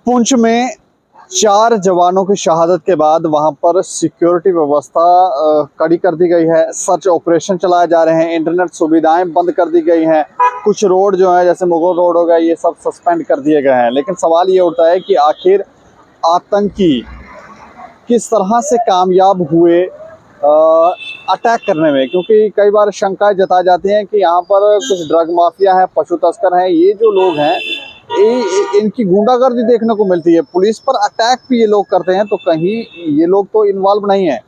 पुंछ में 4 जवानों की शहादत के बाद वहां पर सिक्योरिटी व्यवस्था कड़ी कर दी गई है। सर्च ऑपरेशन चलाए जा रहे हैं। इंटरनेट सुविधाएं बंद कर दी गई हैं। कुछ रोड जो है जैसे मुगल रोड हो गया, ये सब सस्पेंड कर दिए गए हैं। लेकिन सवाल ये उठता है कि आखिर आतंकी किस तरह से कामयाब हुए अटैक करने में, क्योंकि कई बार शंकाएं जताई जाती हैं कि यहाँ पर कुछ ड्रग माफिया है, पशु तस्कर हैं। ये जो लोग हैं इनकी गुंडागर्दी देखने को मिलती है। पुलिस पर अटैक भी ये लोग करते हैं, तो कहीं ये लोग तो इन्वॉल्व नहीं है।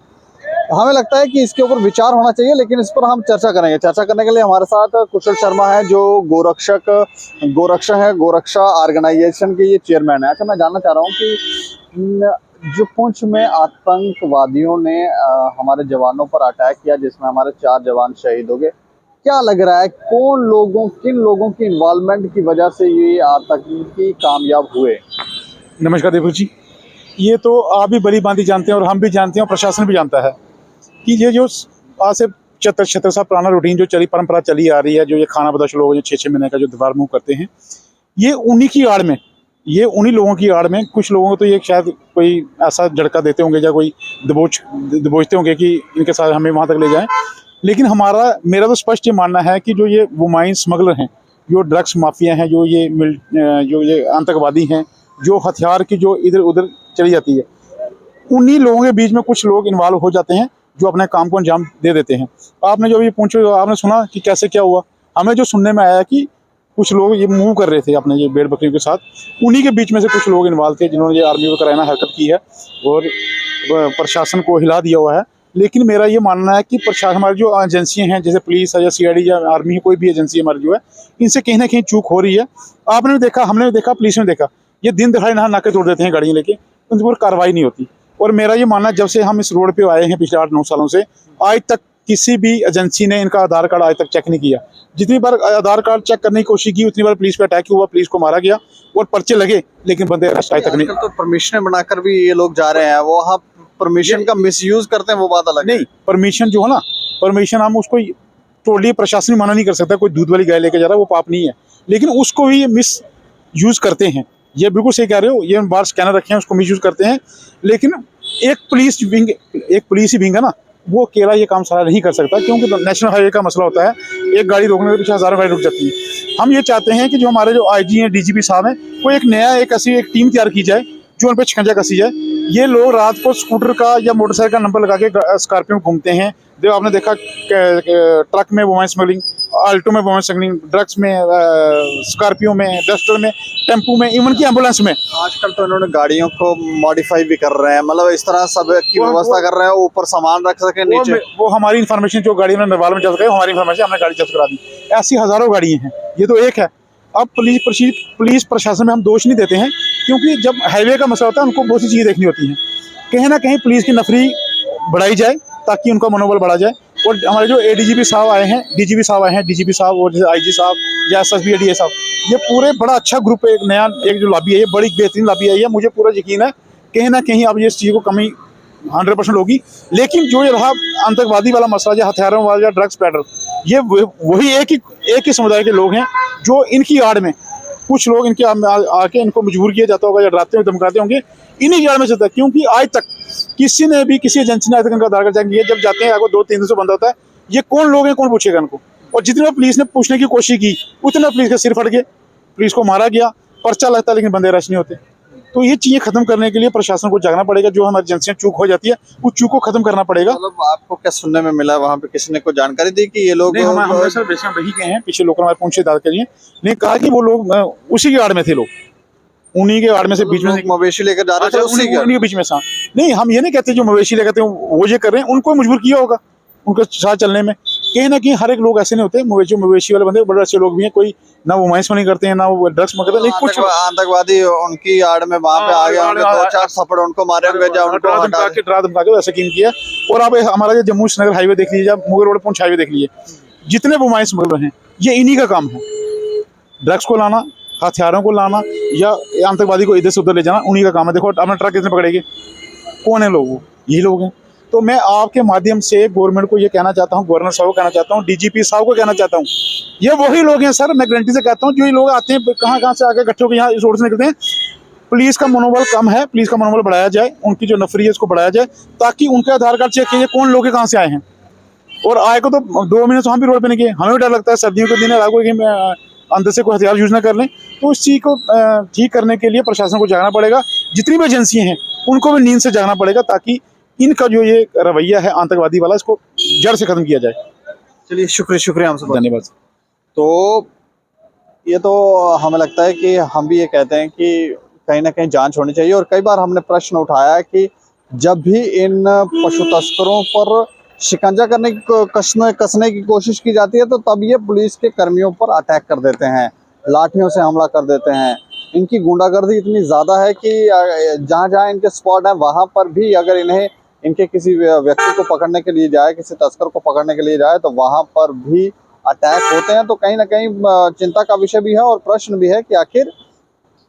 हमें लगता है कि इसके ऊपर विचार होना चाहिए, लेकिन इस पर हम चर्चा करेंगे। चर्चा करने के लिए हमारे साथ कुशल शर्मा है, जो गोरक्षा ऑर्गेनाइजेशन के ये चेयरमैन है। अच्छा, मैं जानना चाह रहा हूँ कि जो पुंछ में आतंकवादियों ने हमारे जवानों पर अटैक किया, जिसमें हमारे 4 जवान शहीद हो गए, क्या लग रहा है किन लोगों की इन्वॉल्वमेंट की वजह से ये आतंकी कामयाब हुए? नमस्कार दीपक जी, ये तो आप भी बड़ी बात जानते हैं और हम भी जानते हैं और प्रशासन भी जानता है कि ये जो आज से 76 साल पुराना रूटीन जो परंपरा चली आ रही है, जो ये खाना बदोश लोग जो 6-6 महीने का जो दीवार मुँह करते हैं, ये उन्हीं लोगों की आड़ में कुछ लोगों को तो ये शायद कोई ऐसा झटका देते होंगे या कोई दबोचते होंगे कि इनके साथ हमें वहाँ तक ले जाएं। लेकिन मेरा तो स्पष्ट ये मानना है कि जो ये वुमाइन स्मगलर हैं, जो ड्रग्स माफिया हैं, जो ये आतंकवादी हैं, जो हथियार की जो इधर उधर चली जाती है, उन्हीं लोगों के बीच में कुछ लोग इन्वॉल्व हो जाते हैं जो अपने काम को अंजाम दे देते हैं। आपने जो ये पूछो, आपने सुना कि कैसे क्या हुआ, हमें जो सुनने में आया कि कुछ लोग ये मूव कर रहे थे अपने ये भेड़ बकरियों के साथ, उन्हीं के बीच में से कुछ लोग इन्वॉल्व थे जिन्होंने ये आर्मी को कराना हरकत की है और प्रशासन को हिला दिया हुआ है। लेकिन मेरा ये मानना है कि प्रशासन, हमारी जो एजेंसियां हैं जैसे पुलिस है या CID या आर्मी, कोई भी एजेंसी हमारी जो है, इनसे कहीं ना कहीं चूक हो रही है। आपने भी देखा, हमने भी देखा, पुलिस ने देखा, ये दिन दिहाड़े नाके तोड़ देते हैं गाड़ियाँ लेके, उन पर कार्रवाई नहीं होती। और मेरा ये मानना है, जब से हम इस रोड पे आए हैं पिछले 8-9 सालों से, आज तक किसी भी एजेंसी ने इनका आधार कार्ड आज तक चेक नहीं किया। जितनी बार आधार कार्ड चेक करने की कोशिश की, उतनी बार पुलिस पे अटैक हुआ, पुलिस को मारा गया और पर्चे लगे, लेकिन बंदे अरेस्ट आज तक नहीं। तो परमिशन बनाकर भी ये लोग जा रहे हैं, वो वहाँ परमिशन का मिसयूज करते हैं, वो बात अलग नहीं। परमिशन जो है ना, परमिशन हम उसको टोटली प्रशासन मना नहीं कर सकता। कोई दूध वाली गाय लेके जा रहा है, वो पाप नहीं है, लेकिन उसको भी मिस यूज करते हैं। ये बिल्कुल सही कह रहे हो, ये बाहर स्कैनर रखे हैं, उसको मिस यूज करते हैं। लेकिन एक पुलिस ही विंग है ना, वो अकेला ये काम सारा नहीं कर सकता, क्योंकि नेशनल हाईवे का मसला होता है। एक गाड़ी रोकने के पीछे हज़ारों गाड़ी रुक जाती है। हम ये चाहते हैं कि जो हमारे जो IG हैं, DGP साहब हैं, वो एक ऐसी टीम तैयार की जाए जो उन पर शिकंजा कसी जाए। ये लोग रात को स्कूटर का या मोटरसाइकिल का नंबर लगा के स्कॉर्पियो में घूमते हैं। जो आपने देखा ट्रक में वुमेन स्मगलिंग, आल्टो में वुमेन स्मगलिंग, ड्रग्स में, स्कॉर्पियो में, डस्टर में, टेम्पू में, इवन की एम्बुलेंस में। आजकल तो इन्होंने गाड़ियों को मॉडिफाई भी कर रहे हैं, मतलब इस तरह सब की व्यवस्था कर रहे हैं, ऊपर सामान रख सके, नीचे। वो हमारी इन्फॉर्मेशन, जो गाड़ी में नरवाल में जब्त गए, हमारी इन्फॉर्मेशन हमने गाड़ी जब्त करा दी। ऐसी हज़ारों गाड़ियाँ हैं, ये तो एक है। अब पुलिस प्रशासन में हम दोष नहीं देते हैं, क्योंकि जब हाईवे का मसला होता है, उनको बहुत सी चीज़ें देखनी होती हैं। कहीं ना कहीं पुलिस की नफरी बढ़ाई जाए ताकि उनका मनोबल बढ़ा जाए। और हमारे जो ADGP साहब आए हैं, DGP साहब आए हैं, DGP साहब और जैसे IG साहब या SSB DA साहब, ये पूरे बड़ा अच्छा ग्रुप है। एक जो लॉबी है, ये बड़ी बेहतरीन लॉबी है। मुझे पूरा यकीन है कहीं ना कहीं अब ये इस चीज़ को कमी 100% होगी। लेकिन जो ये रहा आतंकवादी वाला मसला, जो हथियारों वाला, ड्रग्स पैडल, ये वही एक ही समुदाय के लोग हैं जो इनकी आड़ में, कुछ लोग इनके आके इनको मजबूर किया जाता होगा या डराते हुए धमकाते होंगे, इन्हीं की आड़ में चलता है। क्योंकि आज तक किसी एजेंसी ने आज तक इनका आधार कार्ड चेक किया। जब जाते हैं आपको 200-300 बंदा होता है, ये कौन लोग हैं, कौन पूछेगा इनको? और जितने बार पुलिस ने पूछने की कोशिश की, उतने पुलिस के सिर फट गए, पुलिस को मारा गया, पर्चा लगता है, लेकिन बंदे अरेस्ट नहीं होते। तो ये चीजें खत्म करने के लिए प्रशासन को जागना पड़ेगा। जो हमारी एजेंसियां चूक हो जाती है, उस चूक को खत्म करना पड़ेगा। मतलब आपको क्या सुनने में मिला, वहाँ पे किसी ने कोई जानकारी दी कि ये लोग? हमारे सर बेसिक वही गए हैं, पीछे लोग हमारे पूछे दाद करिए, नहीं कहा कि वो लोग उसी के आड़ में थे, लोग उन्हीं के आड़ में से बीच में मवेशी लेकर जा रहे थे, उसी के बीच में से। नहीं, हम ये नहीं कहते जो मवेशी लेकर वो ये कर रहे हैं, उनको मजबूर किया होगा उनके साथ चलने में। कहीं ना कहीं हर एक लोग ऐसे नहीं होते। मवेशी वाले बंदे बड़े अच्छे लोग भी हैं, कोई ना वो माइंस नहीं करते हैं, ना वो ड्रग्स में करते हैं। कुछ आतंकवादी उनकी आड़ में वहाँ पे आ गया, 2-4 थप्पड़ उनको मारे होंगे, ड्रा धमका के वैसे कीम किया। और आप हमारा जो जम्मू श्रीनगर हाईवे देख लीजिए, मुगल रोड पुंछ हाईवे देख लीजिए, जितने वो माइंस स्मगलर हैं, ये इन्हीं का काम है। ड्रग्स को लाना, हथियारों को लाना या आतंकवादी को इधर से उधर ले जाना, उन्हीं का काम है। देखो अपना ट्रक कितने पकड़ेंगे, कौन है लोग? वो यही लोग हैं। तो मैं आपके माध्यम से गवर्नमेंट को ये कहना चाहता हूँ, गवर्नर साहब को कहना चाहता हूँ, DGP साहब को कहना चाहता हूँ, ये वही लोग हैं सर, मैं गारंटी से कहता हूँ, जो ये लोग आते हैं कहाँ से आके इकट्ठे होकर यहाँ इस रोड से निकलते हैं, पुलिस का मनोबल कम है, पुलिस का मनोबल बढ़ाया जाए, उनकी जो नफरी है उसको बढ़ाया जाए, ताकि उनके आधार कार्ड चेक कीजिए कौन लोग कहाँ से आए हैं। और आए को तो 2 महीने से हम भी रोड पे नहीं गए, हमें भी डर लगता है, सर्दियों के दिन है, रात को कहीं अंदर से कोई हथियार यूज ना कर लें। तो इस चीज़ को ठीक करने के लिए प्रशासन को जागना पड़ेगा, जितनी भी एजेंसियाँ हैं उनको भी नींद से जागना पड़ेगा, ताकि इनका जो ये रवैया है आतंकवादी वाला, इसको जड़ से खत्म किया जाए। चलिए, शुक्रिया हमसे बात। धन्यवाद। तो ये तो हमें लगता है कि हम भी ये कहते हैं कि कहीं ना कहीं जांच होनी चाहिए। और कई बार हमने प्रश्न उठाया कि जब भी इन पशु तस्करों पर शिकंजा करने की कसने की कोशिश की जाती है, तो तब ये पुलिस के कर्मियों पर अटैक कर देते हैं, लाठियों से हमला कर देते हैं। इनकी गुंडागर्दी इतनी ज़्यादा है कि जहाँ जहाँ इनके स्पॉट हैं वहाँ पर भी अगर इन्हें इनके किसी व्यक्ति को पकड़ने के लिए जाए, किसी तस्कर को पकड़ने के लिए जाए, तो वहाँ पर भी अटैक होते हैं। तो कहीं ना कहीं चिंता का विषय भी है और प्रश्न भी है कि आखिर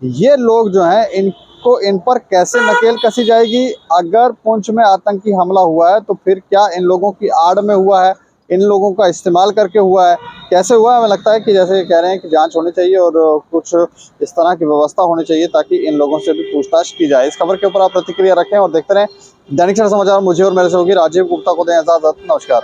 ये लोग जो हैं इनको इन पर कैसे नकेल कसी जाएगी। अगर पुंछ में आतंकी हमला हुआ है तो फिर क्या इन लोगों की आड़ में हुआ है, इन लोगों का इस्तेमाल करके हुआ है, कैसे हुआ है? हमें लगता है कि जैसे कह रहे हैं कि जांच होनी चाहिए और कुछ इस तरह की व्यवस्था होनी चाहिए ताकि इन लोगों से भी पूछताछ की जाए। इस खबर के ऊपर आप प्रतिक्रिया रखें और देखते रहें दैनिक सवेरा समाचार। मुझे और मेरे सहयोगी राजीव गुप्ता को दें इजाजत। नमस्कार।